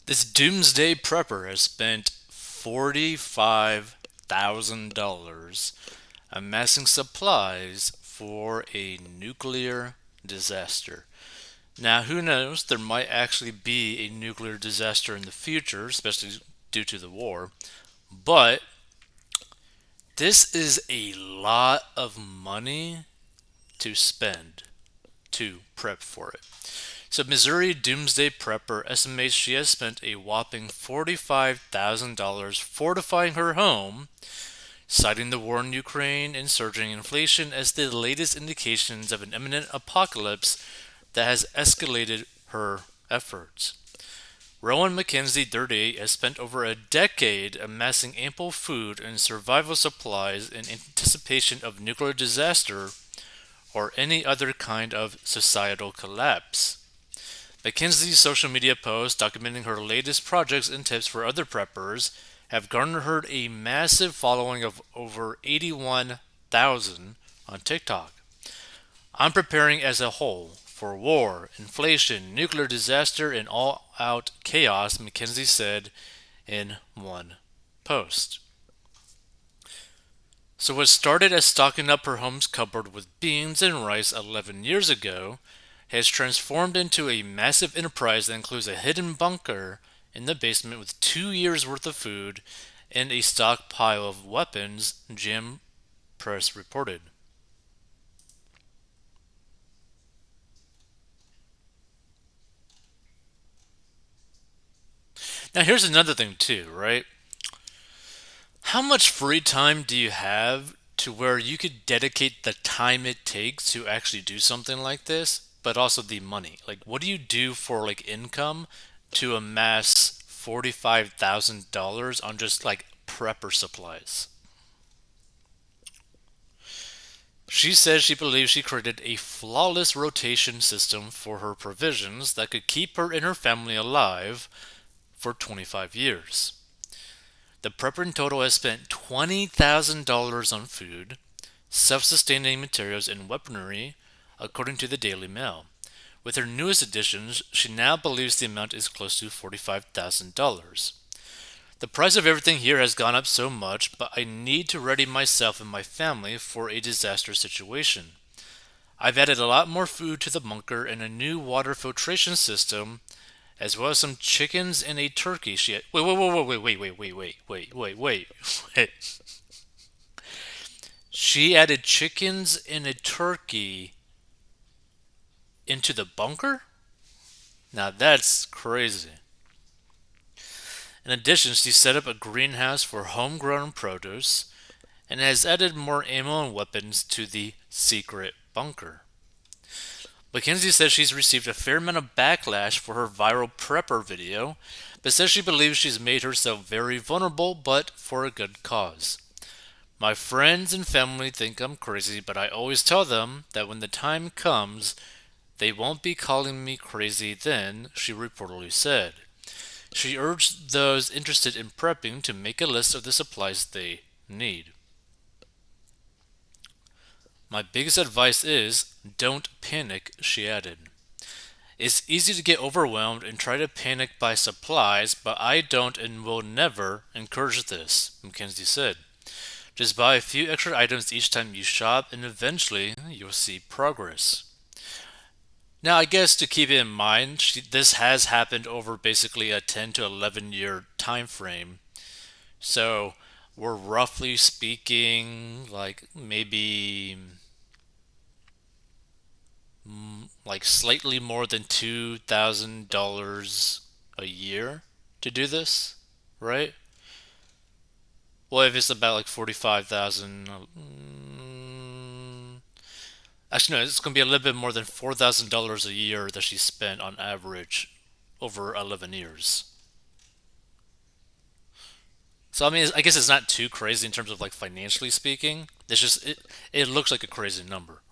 This Doomsday prepper has spent $45,000 amassing supplies for a nuclear disaster. Now, who knows? There might actually be a nuclear disaster in the future, especially due to the war. But this is a lot of money to spend to prep for it. So, Missouri Doomsday Prepper estimates she has spent a whopping $45,000 fortifying her home, citing the war in Ukraine and surging inflation as the latest indications of an imminent apocalypse that has escalated her efforts. Rowan McKenzie, 38, has spent over a decade amassing ample food and survival supplies in anticipation of nuclear disaster or any other kind of societal collapse. McKenzie's social media posts documenting her latest projects and tips for other preppers have garnered a massive following of over 81,000 on TikTok. I'm preparing as a whole for war, inflation, nuclear disaster, and all out chaos, McKenzie said in one post. So, what started as stocking up her home's cupboard with beans and rice 11 years ago has transformed into a massive enterprise that includes a hidden bunker in the basement with 2 years worth of food and a stockpile of weapons, Jim Press reported. Now, here's another thing, too, right? How much free time do you have to where you could dedicate the time it takes to actually do something like this, but also the money? Like, what do you do for like income to amass $45,000 on just like prepper supplies? She says she believes she created a flawless rotation system for her provisions that could keep her and her family alive for 25 years. The prepper in total has spent $20,000 on food, self sustaining materials, and weaponry, according to the Daily Mail. With her newest additions, she now believes the amount is close to $45,000. The price of everything here has gone up so much, but I need to ready myself and my family for a disaster situation. I've added a lot more food to the bunker and a new water filtration system, as well as some chickens and a turkey. Wait. She added chickens and a turkey into the bunker? Now that's crazy. In addition, she set up a greenhouse for homegrown produce and has added more ammo and weapons to the secret bunker. Mackenzie says she's received a fair amount of backlash for her viral prepper video, but says she believes she's made herself very vulnerable, but for a good cause. My friends and family think I'm crazy, but I always tell them that when the time comes, they won't be calling me crazy then, she reportedly said. She urged those interested in prepping to make a list of the supplies they need. My biggest advice is don't panic, she added. It's easy to get overwhelmed and try to panic by supplies, but I don't and will never encourage this, Mackenzie said. Just buy a few extra items each time you shop, and eventually you'll see progress. Now, I guess to keep it in mind, this has happened over basically a 10 to 11 year time frame. So, we're roughly speaking like maybe like slightly more than $2,000 a year to do this, right? Well, if it's about like 45,000, actually no, it's going to be a little bit more than $4,000 a year that she spent on average over 11 years. So I mean, I guess it's not too crazy in terms of like financially speaking. It's just it looks like a crazy number.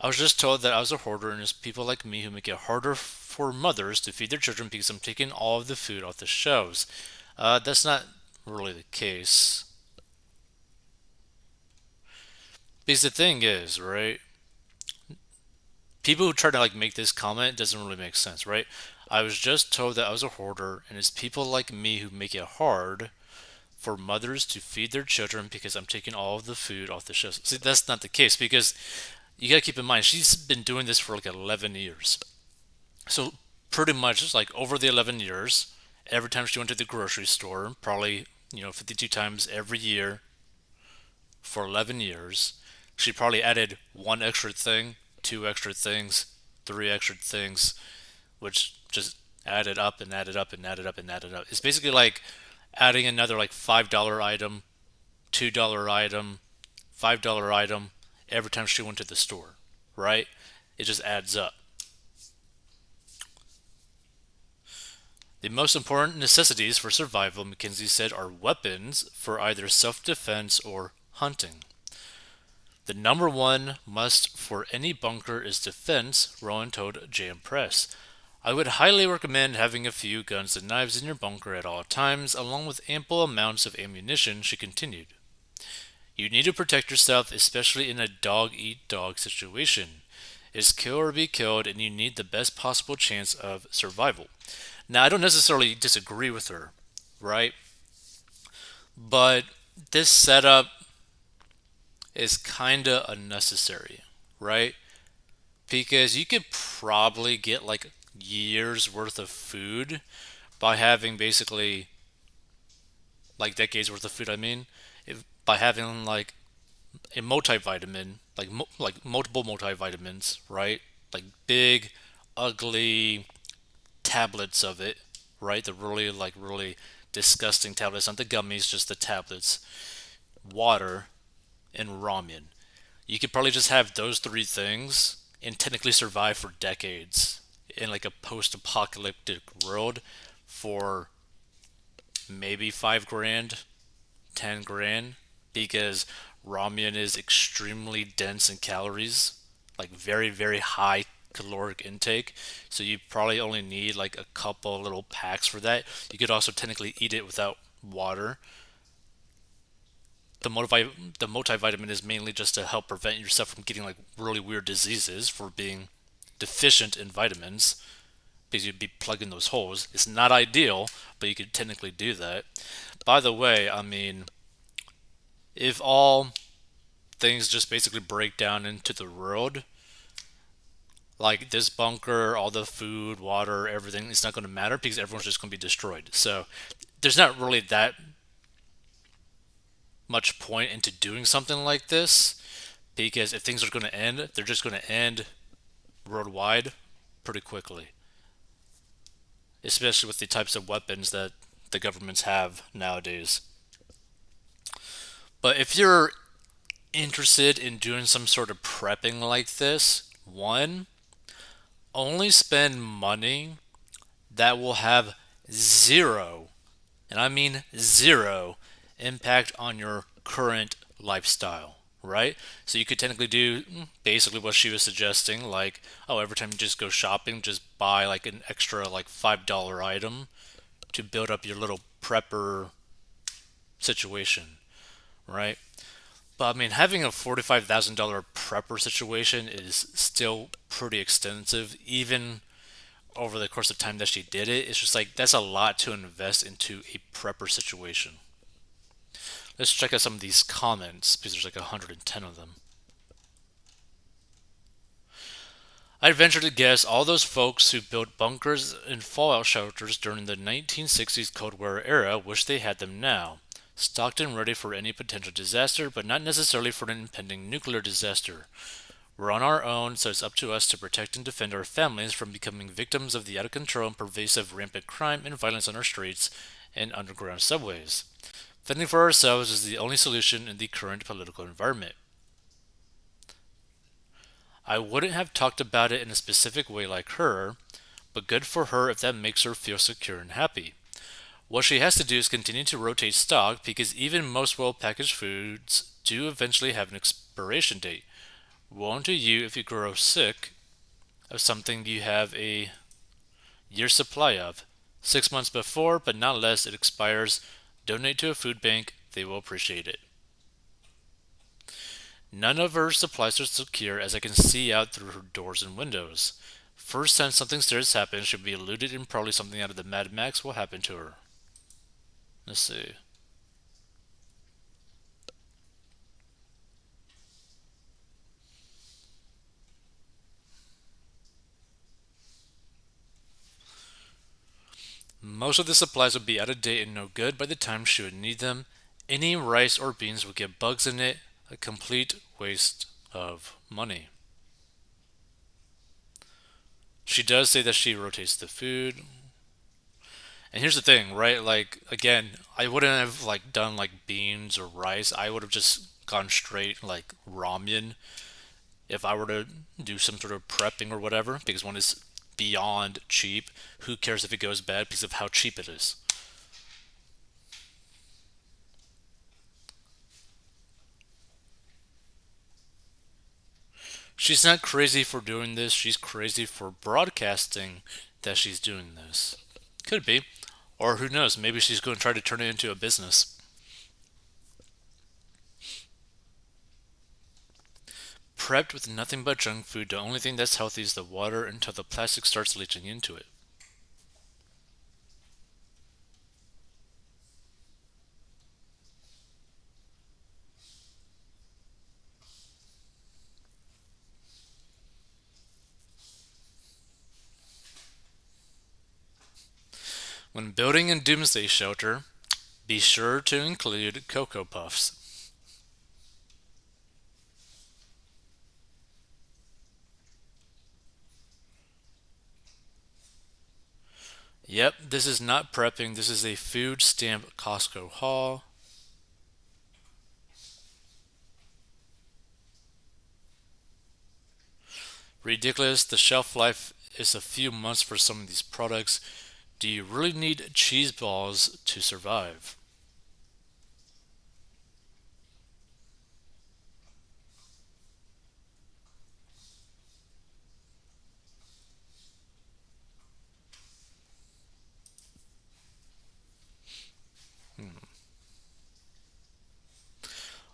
I was just told that I was a hoarder, and it's people like me who make it harder for mothers to feed their children because I'm taking all of the food off the shelves. That's not really the case. Because the thing is, right? People who try to like make this comment doesn't really make sense, right? I was just told that I was a hoarder, and it's people like me who make it hard for mothers to feed their children because I'm taking all of the food off the shelves. See, that's not the case because you gotta keep in mind she's been doing this for like 11 years. So pretty much like over the 11 years, every time she went to the grocery store, probably 52 times every year for 11 years, she probably added one extra thing, two extra things, three extra things, which just added up and added up and added up and added up. It's basically like adding another like $5 item, $2 item, $5 item every time she went to the store, right? It just adds up. The most important necessities for survival, Mackenzie said, are weapons for either self defense or hunting. The number one must for any bunker is defense, Rowan told JM Press. I would highly recommend having a few guns and knives in your bunker at all times, along with ample amounts of ammunition, she continued. You need to protect yourself, especially in a dog eat dog situation. It's kill or be killed, and you need the best possible chance of survival. Now, I don't necessarily disagree with her, right? But this setup is kind of unnecessary, right? Because you could probably get like years worth of food by having basically like decades worth of food. I mean, by having like a multivitamin, like multiple multivitamins, right? Like big, ugly tablets of it, right? The really disgusting tablets, not the gummies, just the tablets. Water and ramen. You could probably just have those three things and technically survive for decades in like a post-apocalyptic world for maybe 5 grand, 10 grand, because ramen is extremely dense in calories, like very high caloric intake. So you probably only need like a couple little packs for that. You could also technically eat it without water. The multivitamin is mainly just to help prevent yourself from getting like really weird diseases for being deficient in vitamins because you'd be plugging those holes. It's not ideal, but you could technically do that. By the way, I mean, if all things just basically break down into the world, like this bunker, all the food, water, everything, it's not going to matter because everyone's just going to be destroyed. So there's not really that much point into doing something like this because if things are going to end, they're just going to end worldwide pretty quickly, especially with the types of weapons that the governments have nowadays. But if you're interested in doing some sort of prepping like this, one, only spend money that will have zero, and I mean zero, impact on your current lifestyle, right? So you could technically do basically what she was suggesting, like, oh, every time you just go shopping, just buy like an extra like $5 item to build up your little prepper situation, right? But I mean, having a $45,000 prepper situation is still pretty extensive, even over the course of time that she did it. It's just like that's a lot to invest into a prepper situation. Let's check out some of these comments because there's like 110 of them. I'd venture to guess all those folks who built bunkers and fallout shelters during the 1960s Cold War era wish they had them now. Stocked and ready for any potential disaster, but not necessarily for an impending nuclear disaster. We're on our own, so it's up to us to protect and defend our families from becoming victims of the out of control and pervasive rampant crime and violence on our streets and underground subways. Fending for ourselves is the only solution in the current political environment. I wouldn't have talked about it in a specific way like her, but good for her if that makes her feel secure and happy. What she has to do is continue to rotate stock because even most well packaged foods do eventually have an expiration date. Woe to you if you grow sick of something you have a year's supply of. 6 months before, but not less, it expires. Donate to a food bank, they will appreciate it. None of her supplies are secure as I can see out through her doors and windows. First time something serious happens, she'll be eluded and probably something out of the Mad Max will happen to her. Let's see. Most of the supplies would be out of date and no good by the time she would need them. Any rice or beans would get bugs in it, a complete waste of money. She does say that she rotates the food. And here's the thing, right? Like again, I wouldn't have like done like beans or rice. I would have just gone straight like ramen if I were to do some sort of prepping or whatever, because one is beyond cheap. Who cares if it goes bad because of how cheap it is? She's not crazy for doing this, she's crazy for broadcasting that she's doing this. Could be. Or who knows, maybe she's going to try to turn it into a business. Prepped with nothing but junk food, the only thing that's healthy is the water until the plastic starts leaching into it. When building a doomsday shelter, be sure to include Cocoa Puffs. Yep, this is not prepping, this is a food stamp Costco haul. Ridiculous, the shelf life is a few months for some of these products. Do you really need cheese balls to survive?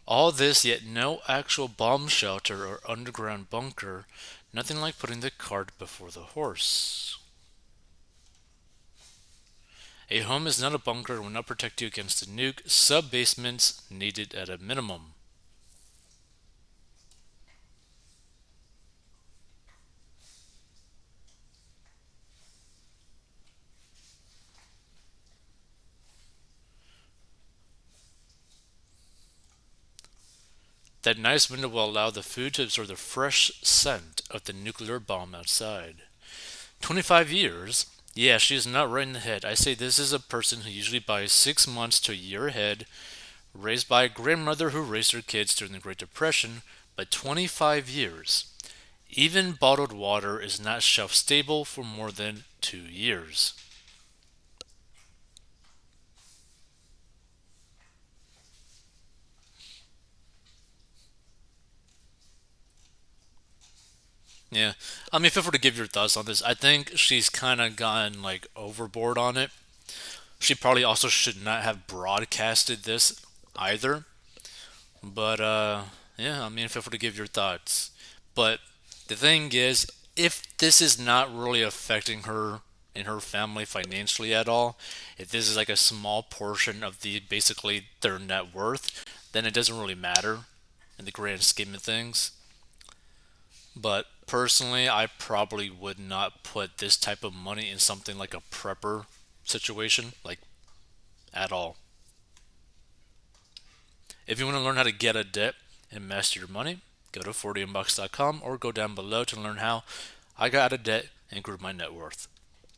All this, yet no actual bomb shelter or underground bunker. Nothing like putting the cart before the horse. A home is not a bunker and will not protect you against a nuke. Sub basements needed at a minimum. That nice window will allow the food to absorb the fresh scent of the nuclear bomb outside. 25 years? Yeah, she is not right in the head. I say this is a person who usually buys 6 months to a year ahead, raised by a grandmother who raised her kids during the Great Depression, but 25 years. Even bottled water is not shelf stable for more than 2 years. Yeah, I mean, feel free to give your thoughts on this. I think she's kind of gotten like overboard on it. She probably also should not have broadcasted this either. But yeah, I mean, feel free to give your thoughts. But the thing is, if this is not really affecting her and her family financially at all, if this is like a small portion of the basically their net worth, then it doesn't really matter in the grand scheme of things. But personally, I probably would not put this type of money in something like a prepper situation, like at all. If you want to learn how to get a debt and master your money, go to 40inbox.com or go down below to learn how I got out of debt and grew my net worth.